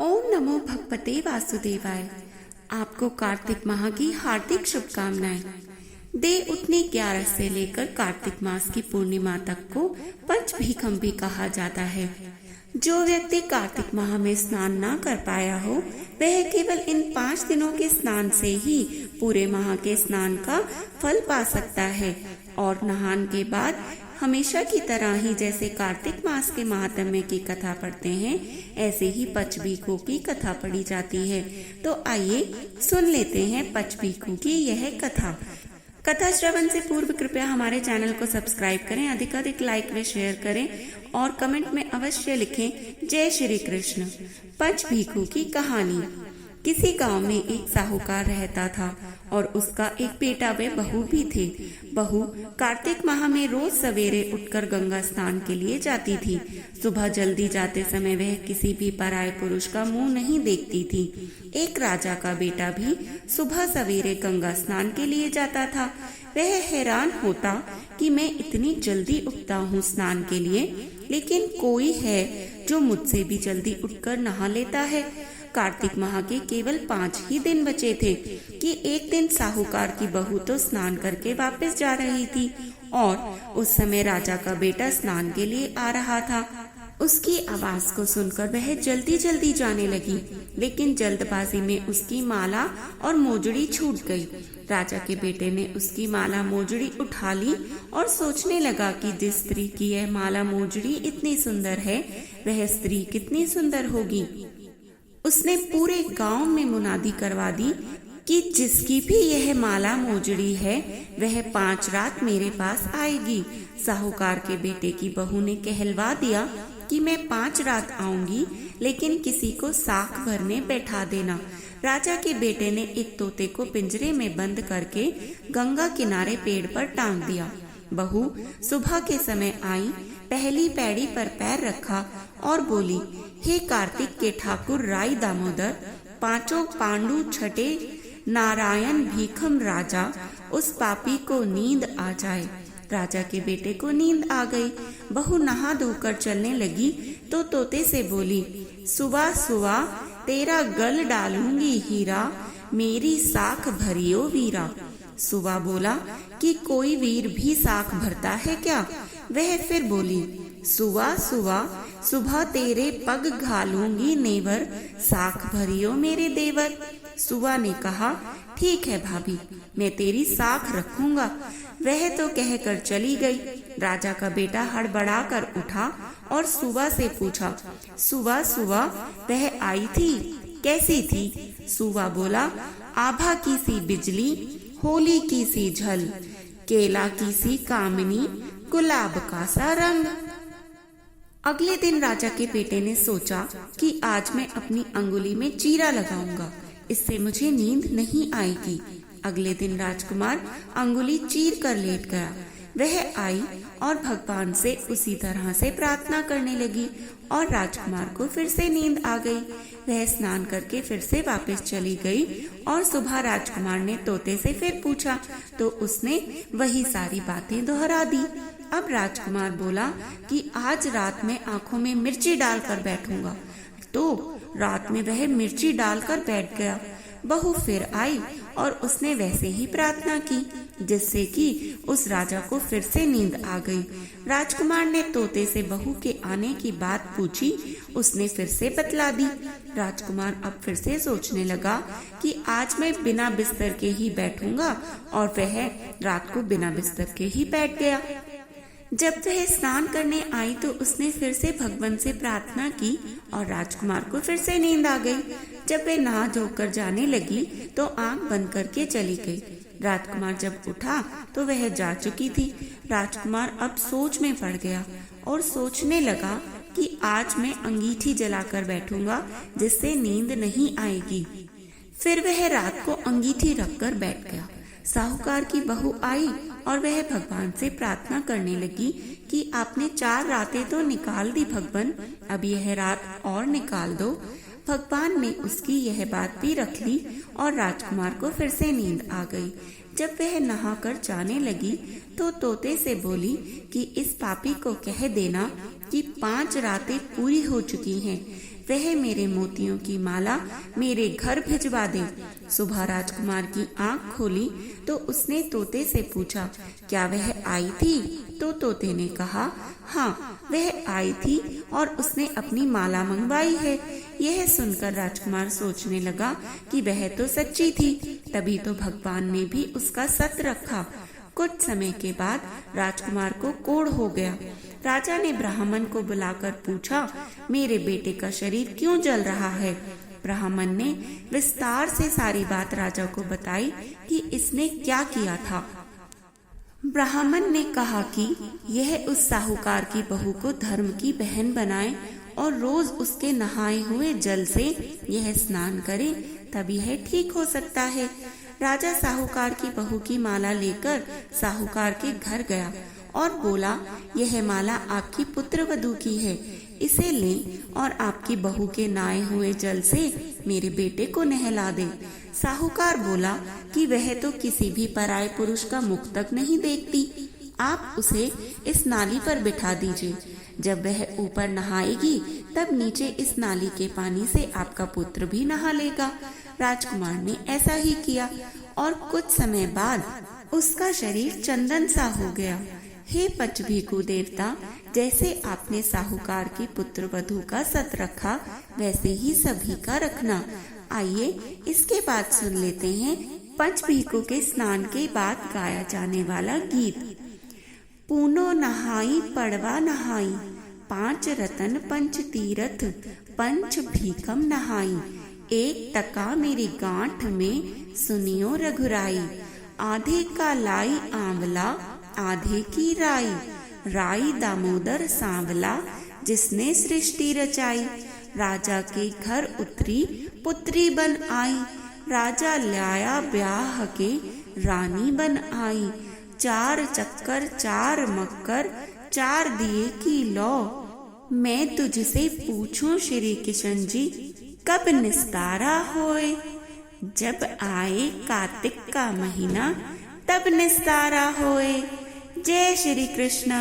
ओम नमो भगवते वासुदेवाय। आपको कार्तिक माह की हार्दिक शुभकामनाएं। देव उठनी 11 से लेकर कार्तिक मास की पूर्णिमा तक को पंचभीखम भी कहा जाता है। जो व्यक्ति कार्तिक माह में स्नान ना कर पाया हो वह केवल इन 5 दिनों के स्नान से ही पूरे माह के स्नान का फल पा सकता है। और नहान के बाद हमेशा की तरह ही जैसे कार्तिक मास के महात्म्य की कथा पढ़ते हैं ऐसे ही पंचभीखों की कथा पढ़ी जाती है। तो आइए सुन लेते हैं पंचभीखों की यह कथा श्रवण से पूर्व कृपया हमारे चैनल को सब्सक्राइब करें, अधिक लाइक व शेयर करें और कमेंट में अवश्य लिखें जय श्री कृष्ण। पंचभीखों की कहानी। किसी गांव में एक साहूकार रहता था और उसका एक बेटा व बहू भी थे। बहू कार्तिक माह में रोज सवेरे उठकर गंगा स्नान के लिए जाती थी। सुबह जल्दी जाते समय वह किसी भी पराये पुरुष का मुंह नहीं देखती थी। एक राजा का बेटा भी सुबह सवेरे गंगा स्नान के लिए जाता था। वह हैरान होता कि मैं इतनी जल्दी उठता हूँ स्नान के लिए, लेकिन कोई है जो मुझसे भी जल्दी उठकर नहा लेता है। कार्तिक माह के केवल 5 ही दिन बचे थे कि एक दिन साहूकार की बहू तो स्नान करके वापस जा रही थी और उस समय राजा का बेटा स्नान के लिए आ रहा था। उसकी आवाज को सुनकर वह जल्दी जल्दी जाने लगी, लेकिन जल्दबाजी में उसकी माला और मोजड़ी छूट गई। राजा के बेटे ने उसकी माला मोजड़ी उठा ली और सोचने लगा कि जिस स्त्री की यह माला मोजड़ी इतनी सुंदर है वह स्त्री कितनी सुंदर होगी। उसने पूरे गांव में मुनादी करवा दी कि जिसकी भी यह माला मोजड़ी है वह 5 रात मेरे पास आएगी। साहूकार के बेटे की बहू ने कहलवा दिया कि मैं 5 रात आऊंगी, लेकिन किसी को साख भरने बैठा देना। राजा के बेटे ने एक तोते को पिंजरे में बंद करके गंगा किनारे पेड़ पर टांग दिया। बहू सुबह के समय आई, पहली पैड़ी पर पैर रखा और बोली, हे कार्तिक के ठाकुर राई दामोदर, 5 पांडु छठे नारायण भीखम राजा, उस पापी को नींद आ जाए। राजा के बेटे को नींद आ गई। बहू नहा धोकर चलने लगी तो तोते से बोली, सुबह सुबह तेरा गल डालूंगी हीरा, मेरी साख भरियो वीरा। सुबह बोला कि कोई वीर भी साख भरता है क्या? वह फिर बोली, सुबह सुबह सुबह तेरे पग घालूंगी नेवर, साख भरियो मेरे देवर। सुबह ने कहा, ठीक है भाभी, मैं तेरी साख रखूंगा। वह तो कहकर चली गई। राजा का बेटा हड़बड़ा कर उठा और सुबह से पूछा, सुबह सुबह वह आई थी, कैसी थी? सुबह बोला, आभा की सी बिजली, होली की सी झल, केला की सी कामिनी, गुलाब का सा रंग। अगले दिन राजा के बेटे ने सोचा कि आज मैं अपनी अंगुली में चीरा लगाऊंगा, इससे मुझे नींद नहीं आएगी। अगले दिन राजकुमार अंगुली चीर कर लेट गया। वह आई और भगवान से उसी तरह से प्रार्थना करने लगी और राजकुमार को फिर से नींद आ गई। वह स्नान करके फिर से वापस चली गई और सुबह राजकुमार ने तोते से फिर पूछा तो उसने वही सारी बातें दोहरा दी। अब राजकुमार बोला कि आज रात में आंखों में मिर्ची डालकर बैठूंगा। तो रात में वह मिर्ची डालकर बैठ गया। बहू फिर आई और उसने वैसे ही प्रार्थना की, जिससे कि उस राजा को फिर से नींद आ गई। राजकुमार ने तोते से बहू के आने की बात पूछी, उसने फिर से बतला दी। राजकुमार अब फिर से सोचने लगा कि आज मैं बिना बिस्तर के ही बैठूंगा और वह रात को बिना बिस्तर के ही बैठ गया। जब वह स्नान करने आई तो उसने फिर से भगवान से प्रार्थना की और राजकुमार को फिर से नींद आ गई। जब वह नहा धोकर जाने लगी तो आंख बंद करके चली गई। राजकुमार जब उठा तो वह जा चुकी थी। राजकुमार अब सोच में पड़ गया और सोचने लगा कि आज मैं अंगीठी जलाकर बैठूंगा, जिससे नींद नहीं आएगी। फिर वह रात को अंगीठी रखकर बैठ गया। साहूकार की बहू आई और वह भगवान से प्रार्थना करने लगी कि आपने 4 रातें तो निकाल दी भगवान, अब यह रात और निकाल दो। भगवान ने उसकी यह बात भी रख ली और राजकुमार को फिर से नींद आ गई। जब वह नहाकर जाने लगी तो तोते से बोली कि इस पापी को कह देना कि 5 रातें पूरी हो चुकी हैं। वह मेरे मोतियों की माला मेरे घर भिजवा दे। सुबह राजकुमार की आंख खोली तो उसने तोते से पूछा, क्या वह आई थी? तो तोते ने कहा, हाँ वह आई थी और उसने अपनी माला मंगवाई है। यह सुनकर राजकुमार सोचने लगा कि वह तो सच्ची थी, तभी तो भगवान ने भी उसका सत रखा। कुछ समय के बाद राजकुमार को कोढ़ हो गया। राजा ने ब्राह्मण को बुलाकर पूछा, मेरे बेटे का शरीर क्यों जल रहा है? ब्राह्मण ने विस्तार से सारी बात राजा को बताई कि इसने क्या किया था। ब्राह्मण ने कहा कि यह उस साहूकार की बहू को धर्म की बहन बनाए और रोज उसके नहाए हुए जल से यह स्नान करे, तभी यह ठीक हो सकता है। राजा साहूकार की बहू की माला लेकर साहूकार के घर गया और बोला, यह माला आपकी पुत्रवधू की है, इसे लें और आपकी बहू के नहाए हुए जल से मेरे बेटे को नहला दे। साहूकार बोला कि वह तो किसी भी पराये पुरुष का मुख तक नहीं देखती, आप उसे इस नाली पर बिठा दीजिए। जब वह ऊपर नहाएगी तब नीचे इस नाली के पानी से आपका पुत्र भी नहा लेगा। राजकुमार ने ऐसा ही किया और कुछ समय बाद उसका शरीर चंदन सा हो गया। हे पचभीकु देवता, जैसे आपने साहूकार की पुत्र वधू का सत रखा, वैसे ही सभी का रखना। आइए इसके बाद सुन लेते हैं पंचभीकु के स्नान के बाद गाया जाने वाला गीत। पूनो नहाई पड़वा नहाई, 5 रतन पंच तीरथ, पंच भीखम नहाई। 1 टका मेरी गांठ में सुनियो रघुराई, आधे का लाई आंवला आधे की राई। राई दामोदर सांवला जिसने सृष्टि रचाई, राजा के घर उतरी पुत्री बन आई। राजा लाया ब्याह के रानी बन आई, 4 चक्कर 4 मक्कर 4 दिए की लौ। मैं तुझसे पूछूं श्री किशन जी, कब निस्तारा होए? जब आए कार्तिक का महीना, तब निस्तारा होए। जय श्री कृष्ण।